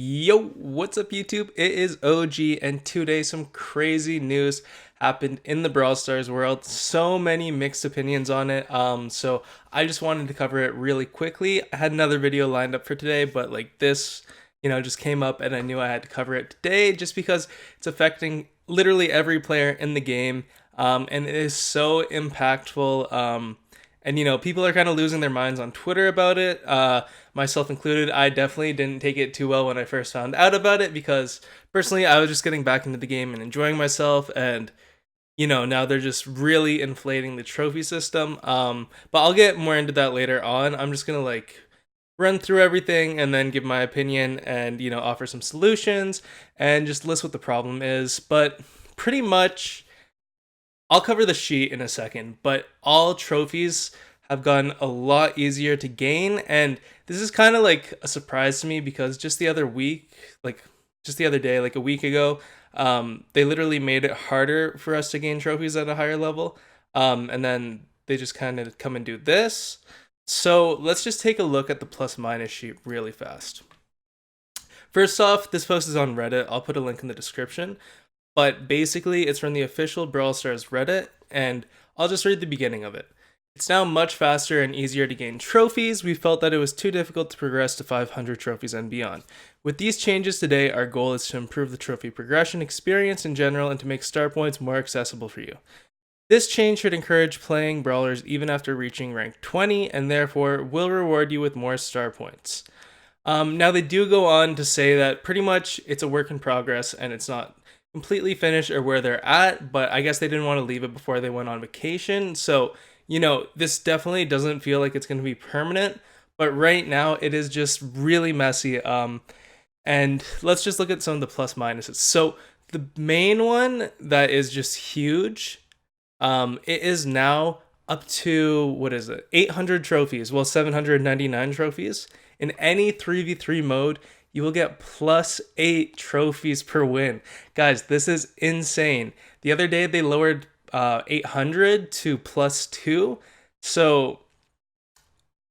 Yo, what's up YouTube? It is OG and today some crazy news happened in the Brawl Stars world. So many mixed opinions on it. So I just wanted to cover it really quickly. I had another video lined up for today, but like this, just came up and I knew I had to cover it today just because it's affecting literally every player in the game. And it is so impactful. And people are kind of losing their minds on Twitter about it, myself included. I definitely didn't take it too well when I first found out about it because personally I was just getting back into the game and enjoying myself, and now they're just really inflating the trophy system. But I'll get more into that later on. I'm just gonna run through everything and then give my opinion and offer some solutions and just list what the problem is. But pretty much I'll cover the sheet in a second, but all trophies have gotten a lot easier to gain, and this is kind of like a surprise to me because just the other week, just the other day, like a week ago, they literally made it harder for us to gain trophies at a higher level, and then they just kind of come and do this. So let's just take a look at the plus minus sheet really fast. First off, this post is on Reddit. I'll put a link in the description. But basically, it's from the official Brawl Stars Reddit, and I'll just read the beginning of it. It's now much faster and easier to gain trophies. We felt that it was too difficult to progress to 500 trophies and beyond. With these changes today, our goal is to improve the trophy progression experience in general and to make star points more accessible for you. This change should encourage playing brawlers even after reaching rank 20, and therefore will reward you with more star points. Now they do go on to say that pretty much it's a work in progress and it's not completely finished or where they're at, but I guess they didn't want to leave it before they went on vacation. So, this definitely doesn't feel like it's going to be permanent, but right now it is just really messy. And let's just look at some of the plus minuses. So the main one that is just huge, it is now up to, what is it, 800 trophies, well, 799 trophies. In any 3v3 mode, you will get +8 trophies per win. Guys, this is insane. The other day, they lowered 800 to +2. So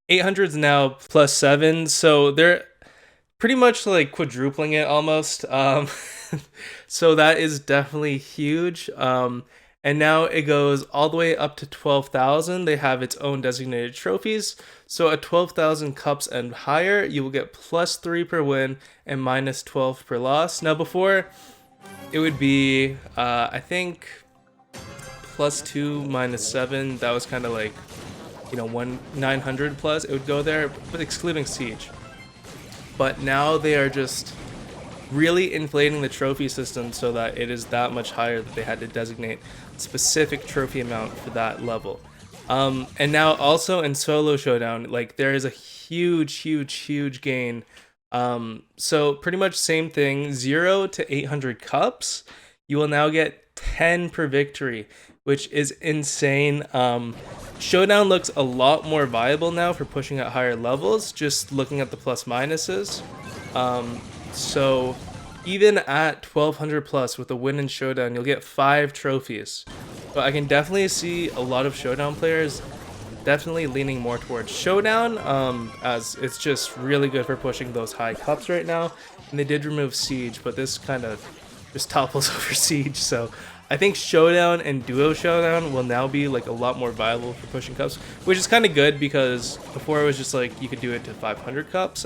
800 is now +7. So they're pretty much like quadrupling it almost. So that is definitely huge. And now it goes all the way up to 12,000. They have its own designated trophies. So at 12,000 cups and higher, you will get +3 per win and -12 per loss. Now before, it would be, I think, +2, -7. That was kind of like, 900 plus. It would go there, but excluding Siege. But now they are just really inflating the trophy system so that it is that much higher that they had to designate a specific trophy amount for that level. And now also in solo showdown, there is a huge gain. So pretty much same thing, 0 to 800 cups, you will now get 10 per victory, which is insane. Showdown looks a lot more viable now for pushing at higher levels, just looking at the plus minuses. So even at 1200 plus with a win in Showdown, you'll get 5 trophies. But I can definitely see a lot of Showdown players definitely leaning more towards Showdown, as it's just really good for pushing those high cups right now. And they did remove Siege, but this kind of just topples over Siege. So I think Showdown and Duo Showdown will now be a lot more viable for pushing cups, which is kind of good because before it was just you could do it to 500 cups.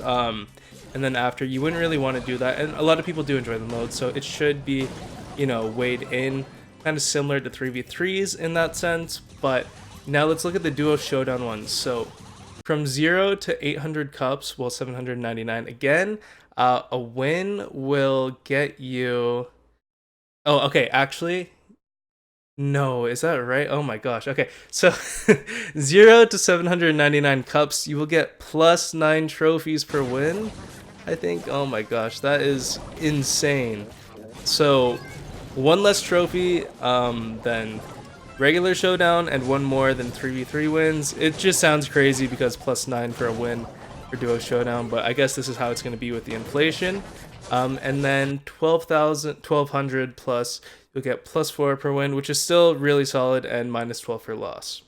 And then after, you wouldn't really want to do that. And a lot of people do enjoy the mode, so it should be, weighed in, kind of similar to 3v3s in that sense. But now let's look at the Duo Showdown ones. So from 0 to 800 cups, well, 799 again, a win will get you... Oh, okay, actually... No, is that right? Oh my gosh. Okay, so 0 to 799 cups, you will get +9 trophies per win, I think. Oh my gosh, that is insane. So one less trophy than regular Showdown and one more than 3v3 wins. It just sounds crazy because +9 for a win for Duo Showdown, but I guess this is how it's going to be with the inflation. And then 1200 plus, you'll get +4 per win, which is still really solid, and -12 for loss.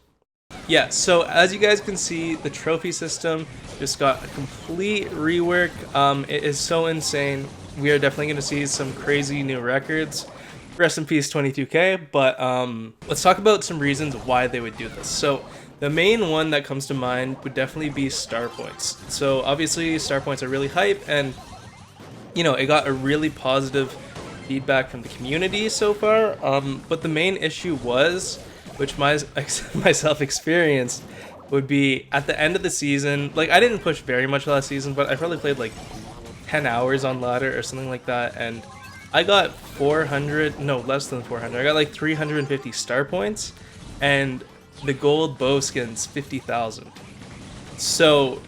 Yeah, so as you guys can see, the trophy system just got a complete rework. It is so insane. We are definitely going to see some crazy new records. Rest in peace, 22K. But let's talk about some reasons why they would do this. So the main one that comes to mind would definitely be star points. So obviously, star points are really hype, and it got a really positive feedback from the community so far. But the main issue was, which myself experienced, would be at the end of the season. Like, I didn't push very much last season, but I probably played like 10 hours on ladder or something like that, and I got 400, no, less than 400. I got like 350 star points, and the gold bow skins 50,000. So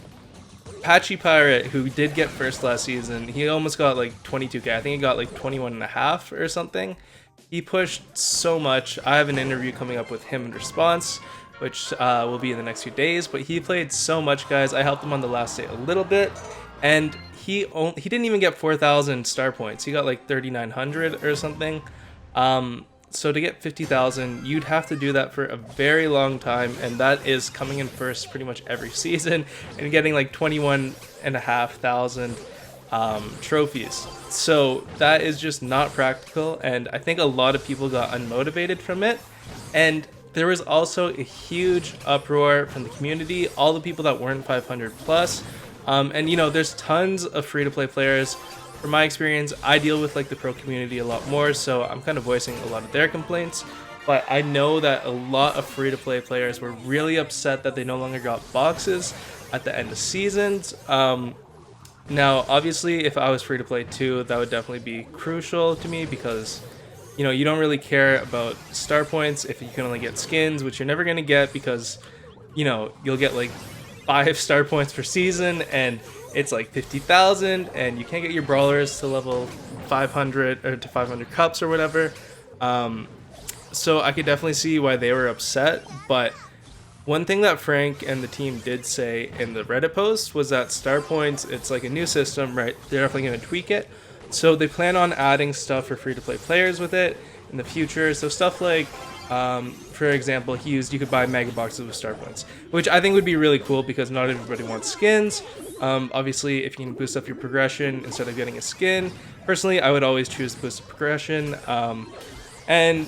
Patchy Pirate, who did get first last season, he almost got like 22K. I think he got like 21 and a half or something. He pushed so much. I have an interview coming up with him in response, which will be in the next few days. But he played so much, guys. I helped him on the last day a little bit, and he didn't even get 4,000 star points. He got like 3,900 or something. So to get 50,000, you'd have to do that for a very long time, and that is coming in first pretty much every season and getting like 21,500 trophies. So that is just not practical, and I think a lot of people got unmotivated from it. And there was also a huge uproar from the community, all the people that weren't 500 plus. And there's tons of free-to-play players. From my experience, I deal with like the pro community a lot more, so I'm kind of voicing a lot of their complaints. But I know that a lot of free-to-play players were really upset that they no longer got boxes at the end of seasons. Now, obviously, if I was free-to-play too, that would definitely be crucial to me, because you don't really care about star points if you can only get skins, which you're never going to get, because you'll get like 5 star points per season, and it's like 50,000, and you can't get your brawlers to level 500 or to 500 cups or whatever. So I could definitely see why they were upset. But one thing that Frank and the team did say in the Reddit post was that star points, it's like a new system, right? They're definitely going to tweak it. So they plan on adding stuff for free-to-play players with it in the future. So stuff like, for example, you could buy mega boxes with star points, which I think would be really cool, because not everybody wants skins. Obviously, if you can boost up your progression instead of getting a skin, personally, I would always choose boosted progression. And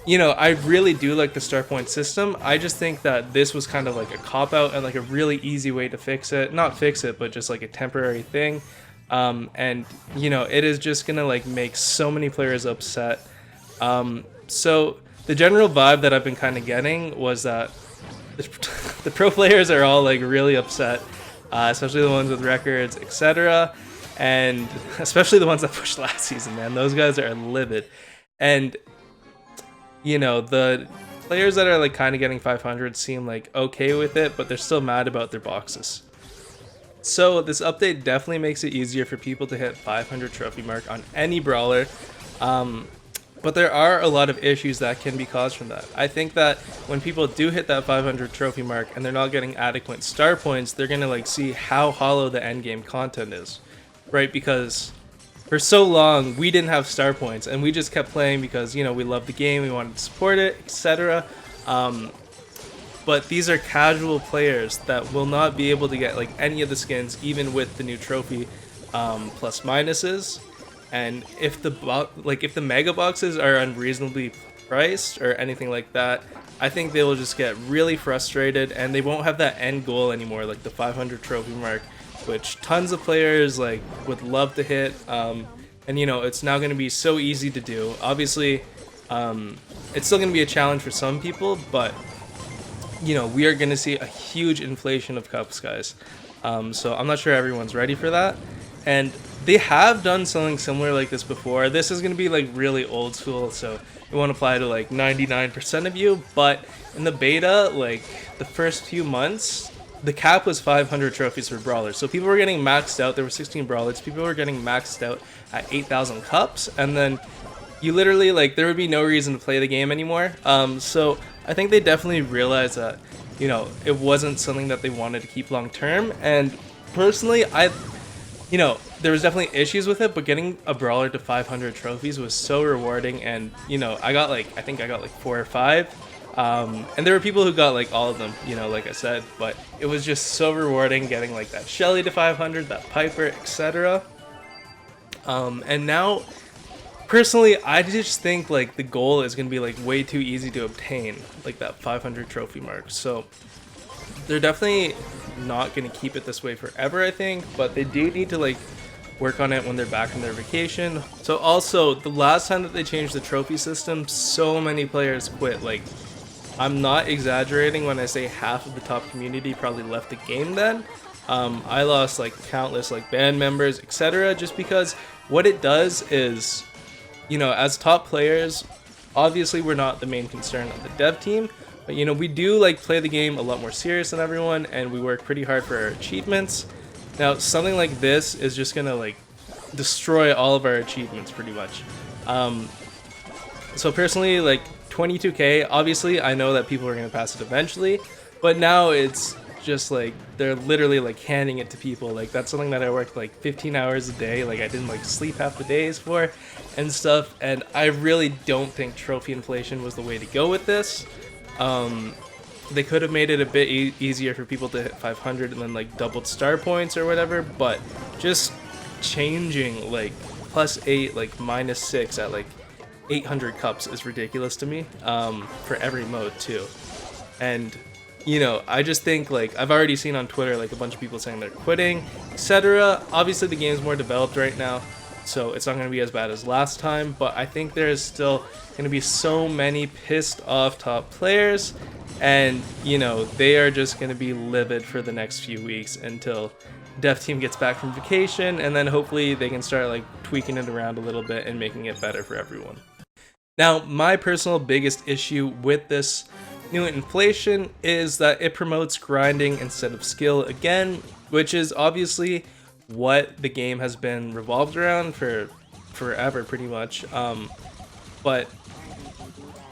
I really do like the star point system. I just think that this was kind of like a cop-out and like a really easy way to fix it. Not fix it, but just like a temporary thing. And it is just gonna like make so many players upset. So the general vibe that I've been kind of getting was that the pro players are all like really upset, especially the ones with records, etc. And especially the ones that pushed last season, man. Those guys are livid. And the players that are like kind of getting 500 seem like okay with it, but they're still mad about their boxes. So this update definitely makes it easier for people to hit 500 trophy mark on any brawler. But there are a lot of issues that can be caused from that. I think that when people do hit that 500 trophy mark and they're not getting adequate star points, they're gonna like see how hollow the end game content is, right? Because for so long we didn't have star points, and we just kept playing because we love the game, we wanted to support it, etc. But these are casual players that will not be able to get like any of the skins, even with the new trophy plus minuses. And if the mega boxes are unreasonably priced or anything like that, I think they will just get really frustrated, and they won't have that end goal anymore, like the 500 trophy mark, which tons of players like would love to hit. And it's now going to be so easy to do. Obviously, it's still going to be a challenge for some people, but we are going to see a huge inflation of cups, guys. So I'm not sure everyone's ready for that. And they have done something similar like this before. This is going to be like really old school, so it won't apply to like 99% of you. But in the beta, like the first few months, the cap was 500 trophies for brawlers. So people were getting maxed out. There were 16 brawlers. People were getting maxed out at 8,000 cups. And then you literally, like, there would be no reason to play the game anymore. So I think they definitely realized that, it wasn't something that they wanted to keep long term. And personally, there was definitely issues with it, but getting a brawler to 500 trophies was so rewarding. And, I think I got like 4 or 5. And there were people who got like all of them, you know, like I said, but it was just so rewarding getting like that Shelly to 500, that Piper, etc. And now, personally, I just think like the goal is going to be like way too easy to obtain, like that 500 trophy mark. So they're definitely not going to keep it this way forever, I think, but they do need to like work on it when they're back from their vacation. So also, the last time that they changed the trophy system, so many players quit. Like, I'm not exaggerating when I say half of the top community probably left the game then. I lost like countless like band members, etc. just because what it does is, you know, as top players, obviously we're not the main concern of the dev team, but you know, we do like play the game a lot more serious than everyone, and we work pretty hard for our achievements. Now, something like this is just gonna like destroy all of our achievements pretty much. So personally, like 22k, obviously I know that people are gonna pass it eventually, but now it's just like they're literally like handing it to people. Like, that's something that I worked like 15 hours a day, like I didn't like sleep half the days for and stuff, and I really don't think trophy inflation was the way to go with this. They could have made it a bit easier for people to hit 500 and then like doubled star points or whatever, but just changing like +8 like -6 at like 800 cups is ridiculous to me, for every mode too. And you know, I just think like I've already seen on Twitter like a bunch of people saying they're quitting, etc. Obviously the game's more developed right now, so it's not going to be as bad as last time, but I think there's still going to be so many pissed off top players, and you know, they are just going to be livid for the next few weeks until dev team gets back from vacation, and then hopefully they can start like tweaking it around a little bit and making it better for everyone. Now, my personal biggest issue with this new inflation is that it promotes grinding instead of skill again, which is obviously what the game has been revolved around for forever pretty much. But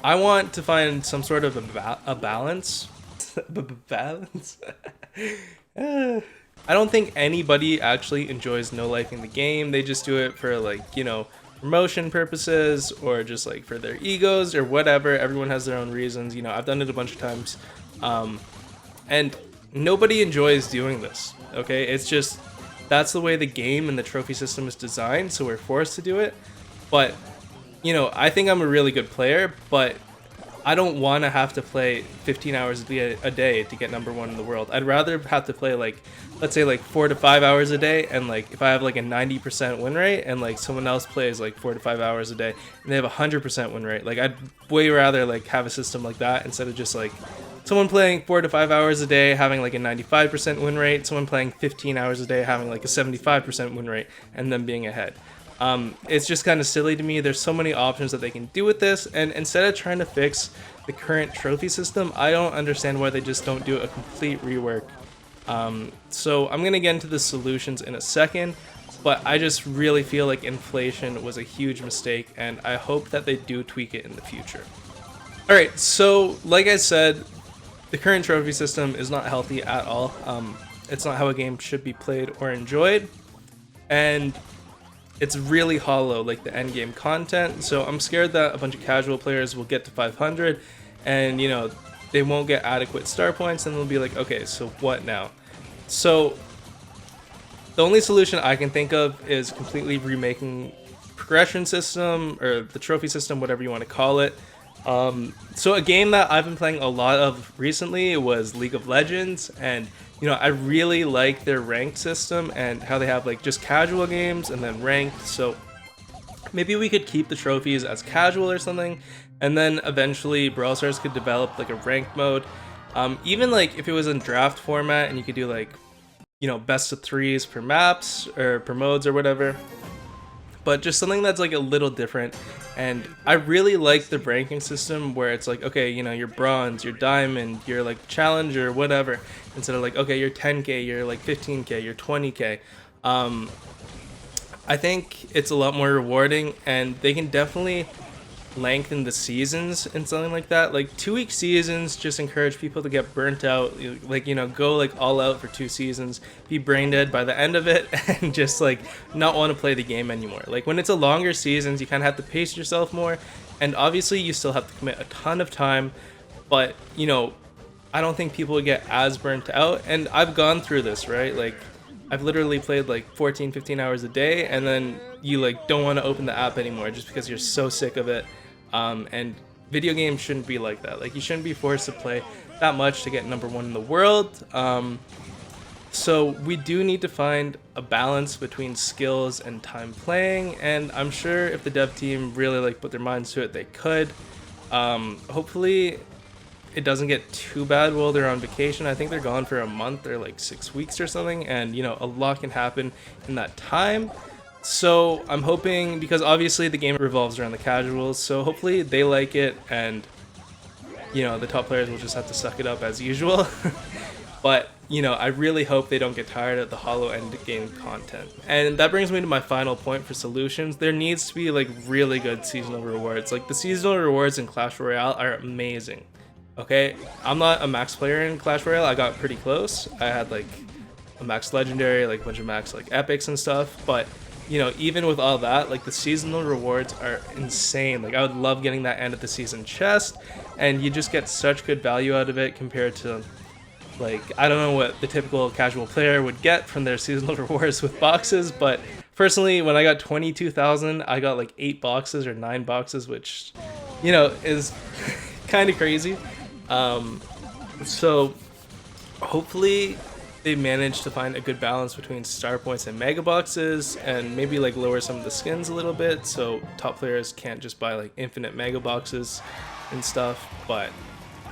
I want to find some sort of a balance. Balance? I don't think anybody actually enjoys no-lifing the game. They just do it for like, you know, promotion purposes or just like for their egos or whatever. Everyone has their own reasons. You know, I've done it a bunch of times. And nobody enjoys doing this, okay? It's just, that's the way the game and the trophy system is designed, so we're forced to do it. But, you know, I think I'm a really good player, but I don't want to have to play 15 hours a day to get #1 in the world. I'd rather have to play like, let's say like 4 to 5 hours a day, and like if I have like a 90% win rate and like someone else plays like 4 to 5 hours a day and they have a 100% win rate, like I'd way rather like have a system like that instead of just like someone playing 4 to 5 hours a day having like a 95% win rate, someone playing 15 hours a day having like a 75% win rate, and then being ahead. It's just kind of silly to me. There's so many options that they can do with this, and instead of trying to fix the current trophy system, I don't understand why they just don't do a complete rework. So I'm going to get into the solutions in a second, but I just really feel like inflation was a huge mistake, and I hope that they do tweak it in the future. Alright, so like I said, the current trophy system is not healthy at all. It's not how a game should be played or enjoyed, and it's really hollow, like the end game content. So I'm scared that a bunch of casual players will get to 500 and, you know, they won't get adequate star points, and they'll be like, okay, so what now? So the only solution I can think of is completely remaking progression system or the trophy system, whatever you want to call it. So a game that I've been playing a lot of recently was League of Legends, and you know, I really like their ranked system and how they have like just casual games and then ranked. So maybe we could keep the trophies as casual or something, and then eventually Brawl Stars could develop like a ranked mode. Even like if it was in draft format and you could do like, you know, best of 3s per maps or per modes or whatever. But just something that's like a little different. And I really like the ranking system where it's like, okay, you know, you're bronze, you're diamond, you're like challenger, whatever, instead of like, okay, you're 10k, you're like 15k, you're 20k. I think it's a lot more rewarding, and they can definitely lengthen the seasons and something like that. Like 2-week seasons just encourage people to get burnt out, like, you know, go like all out for 2 seasons, be brain dead by the end of it, and just like not want to play the game anymore. Like when it's a longer seasons, you kind of have to pace yourself more, and obviously you still have to commit a ton of time but you know, I don't think people would get as burnt out. And I've gone through this, right? Like I've literally played like 14, 15 hours a day, and then you like don't want to open the app anymore just because you're so sick of it. And video games shouldn't be like that. Like you shouldn't be forced to play that much to get #1 in the world. So we do need to find a balance between skills and time playing, and I'm sure if the dev team really like put their minds to it, they could. Hopefully it doesn't get too bad while they're on vacation. I think they're gone for a month or like 6 weeks or something, and you know, a lot can happen in that time. So I'm hoping, because obviously the game revolves around the casuals, so hopefully they like it, and you know, the top players will just have to suck it up as usual. But you know, I really hope they don't get tired of the hollow end game content. And that brings me to my final point for solutions. There needs to be like really good seasonal rewards. Like the seasonal rewards in Clash Royale are amazing. Okay, I'm not a max player in Clash Royale. I got pretty close. I had like a max legendary, like a bunch of max like epics and stuff. But you know, even with all that, like the seasonal rewards are insane. Like I would love getting that end of the season chest, and you just get such good value out of it compared to, like, I don't know what the typical casual player would get from their seasonal rewards with boxes, but personally, when I got 22,000, I got like 8 boxes or 9 boxes, which, you know, is kind of crazy. So hopefully they managed to find a good balance between star points and mega boxes, and maybe like lower some of the skins a little bit so top players can't just buy like infinite mega boxes and stuff. But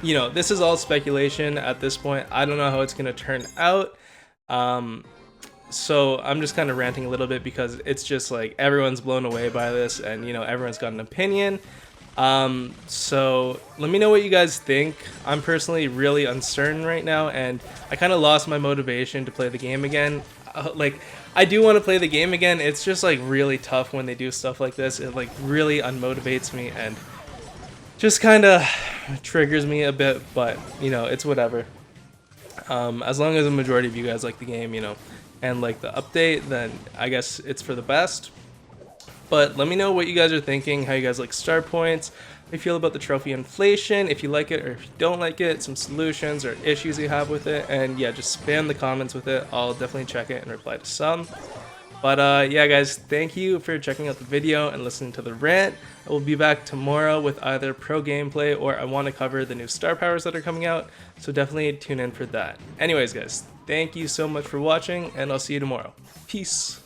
you know, this is all speculation at this point. I don't know how it's going to turn out. So I'm just kind of ranting a little bit because it's just like everyone's blown away by this, and you know, everyone's got an opinion. So let me know what you guys think. I'm personally really uncertain right now, and I kind of lost my motivation to play the game again. Like, I do want to play the game again. It's just like really tough when they do stuff like this. It like really unmotivates me and just kind of triggers me a bit, but you know, it's whatever. As long as the majority of you guys like the game, you know, and like the update, then I guess it's for the best. But let me know what you guys are thinking, how you guys like star points, how you feel about the trophy inflation, if you like it or if you don't like it, some solutions or issues you have with it, and yeah, just spam the comments with it. I'll definitely check it and reply to some. But yeah guys, thank you for checking out the video and listening to the rant. I will be back tomorrow with either pro gameplay, or I want to cover the new star powers that are coming out, so definitely tune in for that. Anyways guys, thank you so much for watching, and I'll see you tomorrow. Peace.